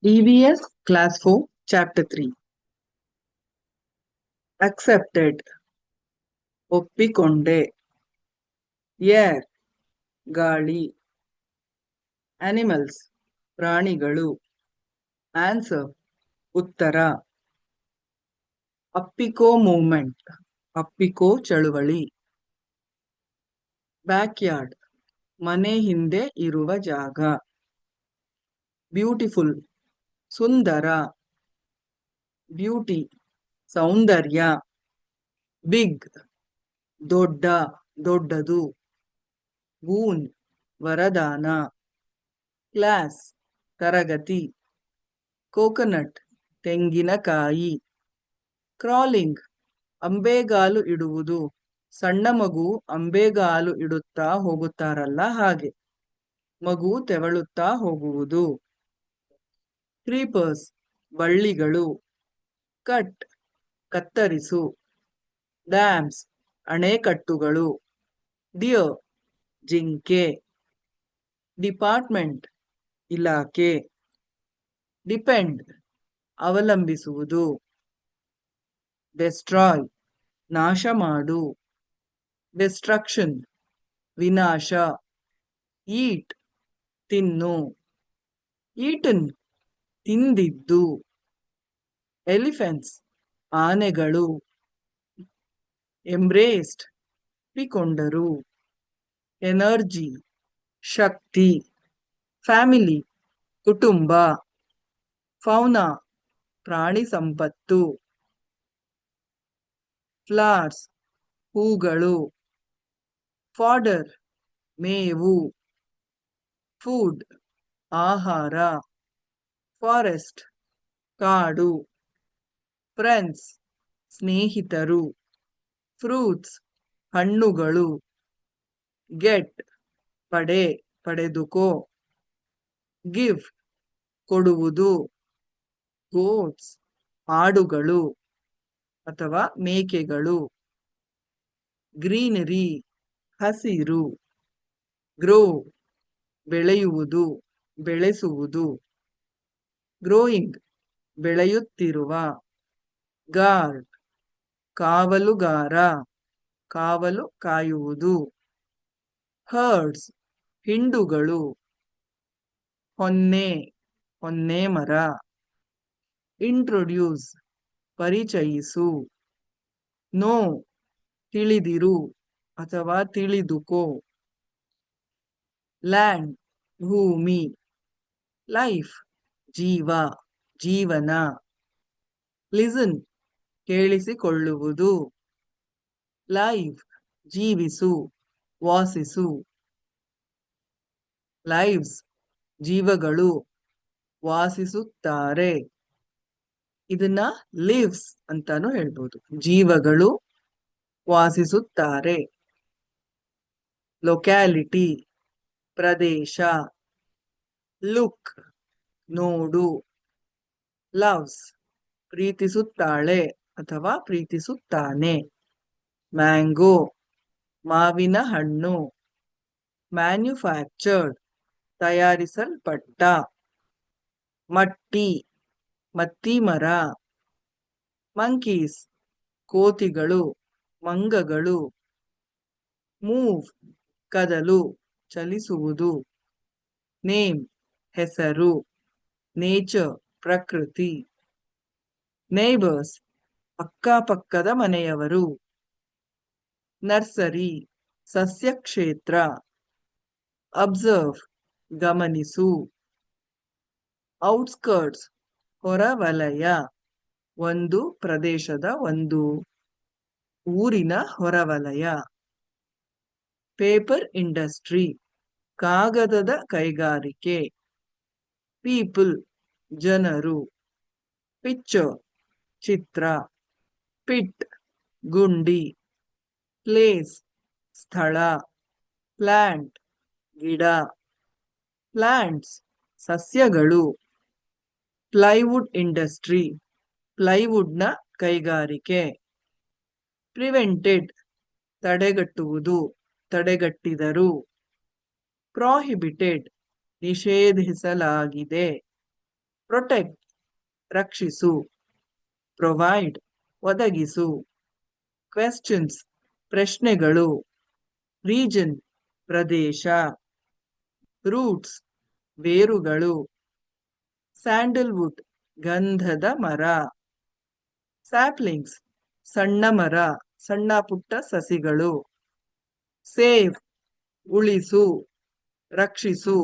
EVS Class 4 Chapter 3 Accepted ಒಪ್ಪಿಕೊಂಡೆ air ಗಾಳಿ animals ಪ್ರಾಣಿಗಳು answer ಉತ್ತರ ಅಪ್ಪಿಕೋ ಮೂವ್ಮೆಂಟ್ ಅಪ್ಪಿಕೋ ಚಳುವಳಿ ಬ್ಯಾಕ್ಯಾರ್ಡ್ ಮನೆ ಹಿಂದೆ ಇರುವ ಜಾಗ ಬ್ಯೂಟಿಫುಲ್ ಸುಂದರ ಬ್ಯೂಟಿ ಸೌಂದರ್ಯ ಬಿಗ್ ದೊಡ್ಡ ದೊಡ್ಡದು ಬೂನ್ ವರದಾನ ಕ್ಲಾಸ್ ತರಗತಿ ಕೋಕೋನಟ್ ತೆಂಗಿನಕಾಯಿ ಕ್ರಾಲಿಂಗ್ ಅಂಬೆಗಾಲು ಇಡುವುದು ಸಣ್ಣ ಮಗು ಅಂಬೆಗಾಲು ಇಡುತ್ತಾ ಹೋಗುತ್ತಾರಲ್ಲ ಹಾಗೆ ಮಗು ತೆವಳುತ್ತಾ ಹೋಗುವುದು ಕ್ರೀಪರ್ಸ್ ಬಳ್ಳಿಗಳು ಕಟ್ ಕತ್ತರಿಸು ಡ್ಯಾಮ್ಸ್ ಅಣೆಕಟ್ಟುಗಳು ಡಿಯರ್ ಜಿಂಕೆ ಡಿಪಾರ್ಟ್ಮೆಂಟ್ ಇಲಾಖೆ ಡಿಪೆಂಡ್ ಅವಲಂಬಿಸುವುದು ಡೆಸ್ಟ್ರಾಯ್ ನಾಶ ಮಾಡು ಡಿಸ್ಟ್ರಕ್ಷನ್ ವಿನಾಶ ಈಟ್ ತಿನ್ನು ಈಟನ್ ತಿಂದಿದ್ದು ಎಲಿಫೆಂಟ್ಸ್ ಆನೆಗಳು ಎಂಬ್ರೇಸ್ಡ್ ಒಪ್ಪಿಕೊಂಡರು ಎನರ್ಜಿ ಶಕ್ತಿ ಫ್ಯಾಮಿಲಿ ಕುಟುಂಬ ಫೌನಾ ಪ್ರಾಣಿ ಸಂಪತ್ತು ಫ್ಲವರ್ಸ್ ಹೂಗಳು ಫಾಡರ್ ಮೇವು ಫುಡ್ ಆಹಾರ ಫಾರೆಸ್ಟ್ ಕಾಡು ಫ್ರೆಂಡ್ಸ್ ಸ್ನೇಹಿತರು ಫ್ರೂಟ್ಸ್ ಹಣ್ಣುಗಳು ಗೆಟ್ ಪಡೆದುಕೋ ಗಿವ್ ಕೊಡುವುದು ಗೋಟ್ಸ್ ಆಡುಗಳು ಅಥವಾ ಮೇಕೆಗಳು ಗ್ರೀನರಿ ಹಸಿರು ಗ್ರೋ ಬೆಳೆಯುವುದು ಬೆಳೆಸುವುದು ಗ್ರೋಯಿಂಗ್ ಬೆಳೆಯುತ್ತಿರುವ ಗಾರ್ಡ್ ಕಾವಲುಗಾರ ಕಾವಲು ಕಾಯುವುದು ಹರ್ಡ್ಸ್ ಹಿಂಡುಗಳು ಹೊನ್ನೆ ಮರ ಇಂಟ್ರೊಡ್ಯೂಸ್ ಪರಿಚಯಿಸು ನೋ ತಿಳಿದಿರು ಅಥವಾ ತಿಳಿದುಕೋ ಲ್ಯಾಂಡ್ ಭೂಮಿ ಲೈಫ್ ಜೀವನ ಲಿಸನ್ ಕೇಳಿಸಿಕೊಳ್ಳುವುದು ಲೈವ್ ಜೀವಿಸು ವಾಸಿಸು ಲೈವ್ಸ್ ಜೀವಗಳು ವಾಸಿಸುತ್ತಾರೆ ಇದನ್ನ ಲಿವ್ಸ್ ಅಂತಾನು ಹೇಳ್ಬೋದು ಜೀವಗಳು ವಾಸಿಸುತ್ತಾರೆ ಲೊಕ್ಯಾಲಿಟಿ ಪ್ರದೇಶ ಲುಕ್ ನೋಡು ಲವ್ಸ್ ಪ್ರೀತಿಸುತ್ತಾಳೆ ಅಥವಾ ಪ್ರೀತಿಸುತ್ತಾನೆ ಮ್ಯಾಂಗೋ ಮಾವಿನ ಹಣ್ಣು ಮ್ಯಾನ್ಯುಫ್ಯಾಕ್ಚರ್ಡ್ ತಯಾರಿಸಲ್ಪಟ್ಟ ಮತ್ತಿ ಮರ ಮಂಕೀಸ್ ಕೋತಿಗಳು ಮಂಗಗಳು ಮೂವ್ ಕದಲು ಚಲಿಸುವುದು ನೇಮ್ ಹೆಸರು ನೇಚರ್ ಪ್ರಕೃತಿ ನೇಬರ್ಸ್ ಅಕ್ಕಪಕ್ಕದ ಮನೆಯವರು ನರ್ಸರಿ ಸಸ್ಯ ಕ್ಷೇತ್ರ ಅಬ್ಸರ್ವ್ ಗಮನಿಸು ಔಟ್ಸ್ಕರ್ಟ್ಸ್ ಹೊರವಲಯ ಒಂದು ಪ್ರದೇಶದ ಒಂದು ಊರಿನ ಹೊರವಲಯ ಪೇಪರ್ ಇಂಡಸ್ಟ್ರಿ ಕಾಗದದ ಕೈಗಾರಿಕೆ ಪೀಪಲ್ ಜನರು ಪಿಕ್ಚರ್ ಚಿತ್ರ ಪಿಟ್ ಗುಂಡಿ ಪ್ಲೇಸ್ ಸ್ಥಳ ಪ್ಲಾಂಟ್ ಗಿಡ ಪ್ಲಾಂಟ್ಸ್ ಸಸ್ಯಗಳು ಪ್ಲೈವುಡ್ ಇಂಡಸ್ಟ್ರಿ ಪ್ಲೈವುಡ್ನ ಕೈಗಾರಿಕೆ ಪ್ರಿವೆಂಟೆಡ್ ತಡೆಗಟ್ಟುವುದು ತಡೆಗಟ್ಟಿದರು ಪ್ರಾಹಿಬಿಟೆಡ್ ನಿಷೇಧಿಸಲಾಗಿದೆ ಪ್ರೊಟೆಕ್ಟ್ ರಕ್ಷಿಸು, ಪ್ರೊವೈಡ್ ಒದಗಿಸು, ಕ್ವೆಶ್ಚನ್ಸ್ ಪ್ರಶ್ನೆಗಳು, ರೀಜನ್ ಪ್ರದೇಶ, ರೂಟ್ಸ್ ಬೇರುಗಳು, ಸ್ಯಾಂಡಲ್ವುಡ್ ಗಂಧದ ಮರ, ಸ್ಯಾಪ್ಲಿಂಗ್ಸ್ ಸಣ್ಣ ಮರ, ಸಣ್ಣ ಪುಟ್ಟ ಸಸಿಗಳು, ಸೇವ್ ಉಳಿಸು, ರಕ್ಷಿಸು,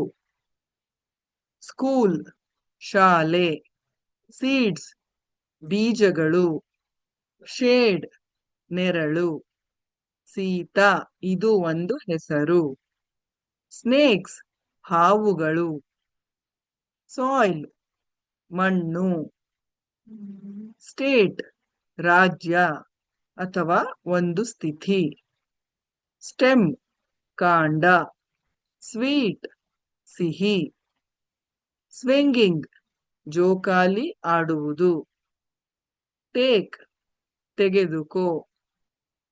ಸ್ಕೂಲ್ ಶಾಲೆ, ಸೀಡ್ಸ್ ಬೀಜಗಳು, ಶೇಡ್ ನೆರಳು, ಸೀತಾ ಇದು ಒಂದು ಹೆಸರು, ಸ್ನೇಕ್ಸ್ ಹಾವುಗಳು, ಸಾಯಿಲ್ ಮಣ್ಣು, ಸ್ಟೇಟ್ ರಾಜ್ಯ ಅಥವಾ ಒಂದು ಸ್ಥಿತಿ, ಸ್ಟೆಮ್ ಕಾಂಡ, ಸ್ವೀಟ್ ಸಿಹಿ, ಸ್ವಿಂಗಿಂಗ್ ಜೋಕಾಲಿ ಆಡುವುದು, ಟೇಕ್ ತೆಗೆದುಕೋ,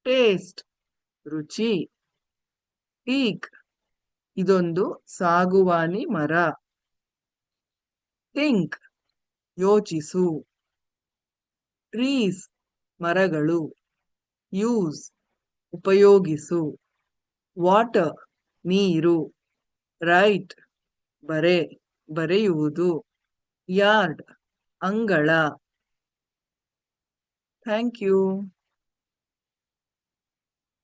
ಟೇಸ್ಟ್ ರುಚಿ, ಟೀಕ್ ಇದೊಂದು ಸಾಗುವಾನಿ ಮರ, ಥಿಂಕ್ ಯೋಚಿಸು, ಟ್ರೀಸ್ ಮರಗಳು, ಯೂಸ್ ಉಪಯೋಗಿಸು, ವಾಟರ್ ನೀರು, ರೈಟ್ ಬರೆಯುವುದು, ಯಾರ್ಡ್ ಅಂಗಳ. Thank you.